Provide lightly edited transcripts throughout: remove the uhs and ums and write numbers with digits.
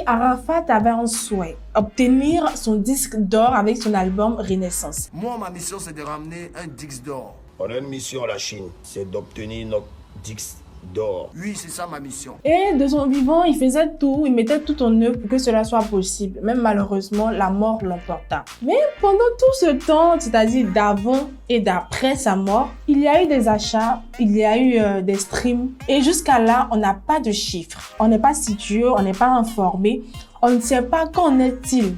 Arafat avait un souhait, obtenir son disque d'or avec son album Renaissance. Moi, ma mission, c'est de ramener un disque d'or. On a une mission à la Chine, c'est d'obtenir notre disque d'or. Oui, c'est ça ma mission. Et de son vivant, il faisait tout, il mettait tout en œuvre pour que cela soit possible. Même malheureusement, la mort l'emporta. Mais pendant tout ce temps, c'est-à-dire d'avant et d'après sa mort, il y a eu des achats, il y a eu des streams. Et jusqu'à là, on n'a pas de chiffres. On n'est pas situé, on n'est pas informé. On ne sait pas qu'en est-il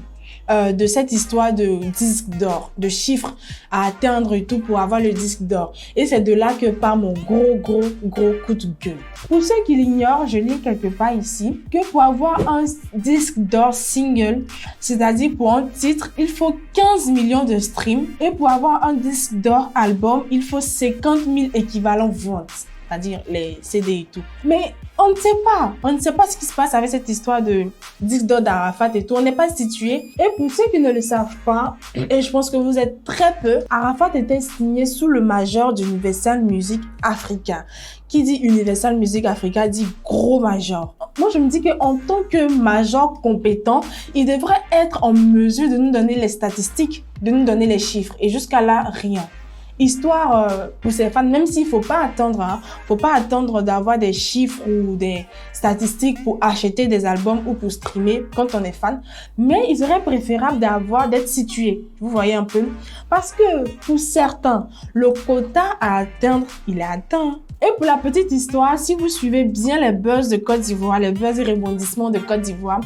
de cette histoire de disque d'or, de chiffres à atteindre et tout pour avoir le disque d'or. Et c'est de là que part mon gros coup de gueule. Pour ceux qui l'ignorent, je lis quelque part ici que pour avoir un disque d'or single, c'est-à-dire pour un titre, il faut 15 millions de streams. Et pour avoir un disque d'or album, il faut 50 000 équivalents ventes, c'est-à-dire les CD et tout. Mais on ne sait pas ce qui se passe avec cette histoire de disque d'or d'Arafat et tout. On n'est pas situé. Et pour ceux qui ne le savent pas, et je pense que vous êtes très peu, Arafat était signé sous le major d'Universal Music Africa. Qui dit Universal Music Africa dit gros major. Moi, je me dis qu'en tant que major compétent, il devrait être en mesure de nous donner les statistiques, de nous donner les chiffres. Et jusqu'à là, rien. Histoire pour ses fans, même s'il faut pas attendre d'avoir des chiffres ou des statistiques pour acheter des albums ou pour streamer quand on est fan, mais il serait préférable d'être situé, vous voyez un peu, parce que pour certains, le quota à atteindre, il est atteint. Et pour la petite histoire, si vous suivez bien les buzz de Côte d'Ivoire, les buzz et rebondissements de Côte d'Ivoire,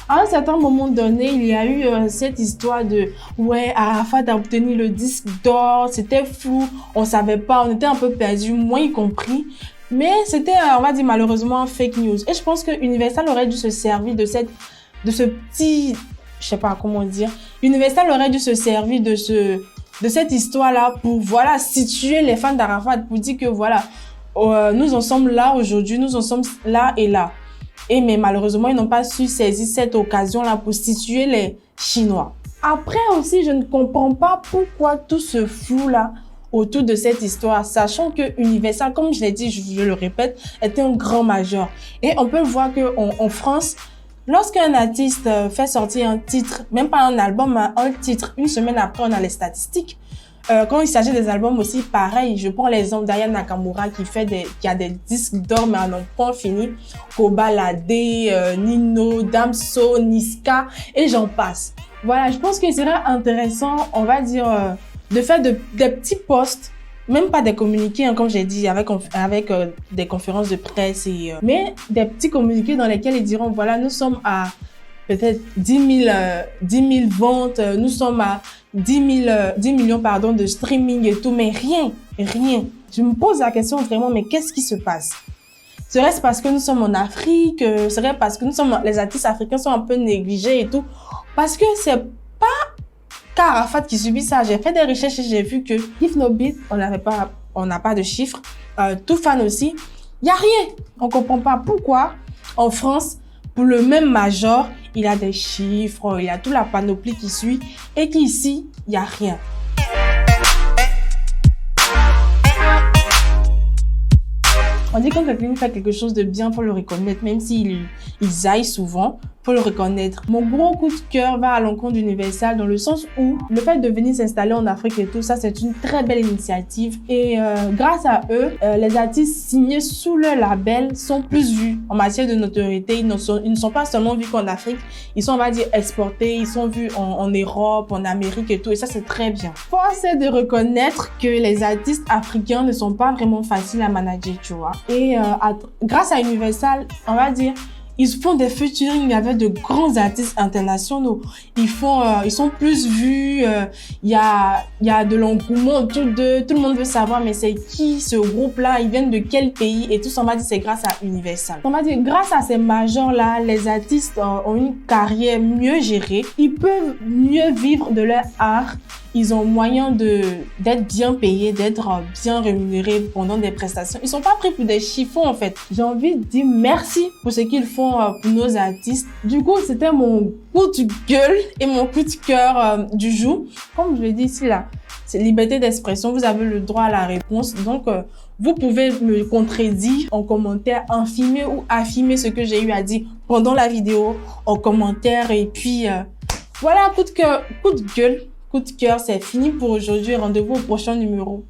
à un certain moment donné, il y a eu cette histoire de « Ouais, Arafat a obtenu le disque d'or, c'était flou, on savait pas, on était un peu perdus, moi y compris. » Mais c'était, on va dire malheureusement, fake news. Et je pense que Universal aurait dû se servir de ce petit, je sais pas comment dire, Universal aurait dû se servir de cette histoire-là pour, voilà, situer les fans d'Arafat, pour dire que, voilà, nous en sommes là aujourd'hui, nous en sommes là et là. Mais malheureusement, ils n'ont pas su saisir cette occasion-là pour situer les Chinois. Après aussi, je ne comprends pas pourquoi tout ce flou-là autour de cette histoire, sachant que Universal, comme je l'ai dit, je le répète, était un grand major. Et on peut voir qu'en France, lorsqu'un artiste fait sortir un titre, même pas un album, mais un titre, une semaine après, on a les statistiques. Quand il s'agit des albums aussi, pareil, je prends l'exemple d'Aya Nakamura qui a des disques d'or mais à n'en point fini. Kobalade, Nino, Damso, Niska et j'en passe. Voilà, je pense qu'il serait intéressant, on va dire, de faire des petits posts, même pas des communiqués, hein, comme j'ai dit, avec des conférences de presse, mais des petits communiqués dans lesquels ils diront, voilà, nous sommes à peut-être 10 000 ventes, nous sommes à 10 millions de streaming et tout, mais rien. Je me pose la question vraiment, mais qu'est-ce qui se passe? Serait-ce parce que nous sommes en Afrique? Serait-ce parce que les artistes africains sont un peu négligés et tout? Parce que c'est pas qu'Arafat qui subit ça. J'ai fait des recherches et j'ai vu que If No Beat, on n'a pas de chiffres. Tout fan aussi. Il y a rien. On comprend pas pourquoi en France, pour le même major, il y a des chiffres, il y a toute la panoplie qui suit et qu'ici, il n'y a rien. On dit quand quelqu'un fait quelque chose de bien, il faut le reconnaître, même s'il zaille souvent, il faut le reconnaître. Mon gros coup de cœur va à l'encontre d'Universal dans le sens où le fait de venir s'installer en Afrique et tout ça, c'est une très belle initiative. Et grâce à eux, les artistes signés sous leur label sont plus vus en matière de notoriété. Ils ne sont pas seulement vus qu'en Afrique, ils sont, on va dire, exportés, ils sont vus en Europe, en Amérique et tout. Et ça, c'est très bien. Force est de reconnaître que les artistes africains ne sont pas vraiment faciles à manager, tu vois. Et grâce à Universal, on va dire, ils font des featuring avec de grands artistes internationaux. Ils sont plus vus. Il y a de l'engouement autour d'eux. Tout le monde veut savoir, mais c'est qui ce groupe-là? Ils viennent de quel pays? Et tout ça, on va dire, c'est grâce à Universal. On va dire, grâce à ces majors-là, les artistes ont une carrière mieux gérée. Ils peuvent mieux vivre de leur art. Ils ont moyen d'être bien payés, d'être bien rémunérés pendant des prestations. Ils sont pas pris pour des chiffons, en fait. J'ai envie de dire merci pour ce qu'ils font pour nos artistes. Du coup, c'était mon coup de gueule et mon coup de cœur du jour. Comme je l'ai dit ici, là, C'est liberté d'expression, vous avez le droit à la réponse. Donc, vous pouvez me contredire en commentaire, infirmer ou affirmer ce que j'ai eu à dire pendant la vidéo en commentaire. Et puis, voilà, coup de cœur, coup de gueule, coup de cœur, c'est fini pour aujourd'hui. Rendez-vous au prochain numéro.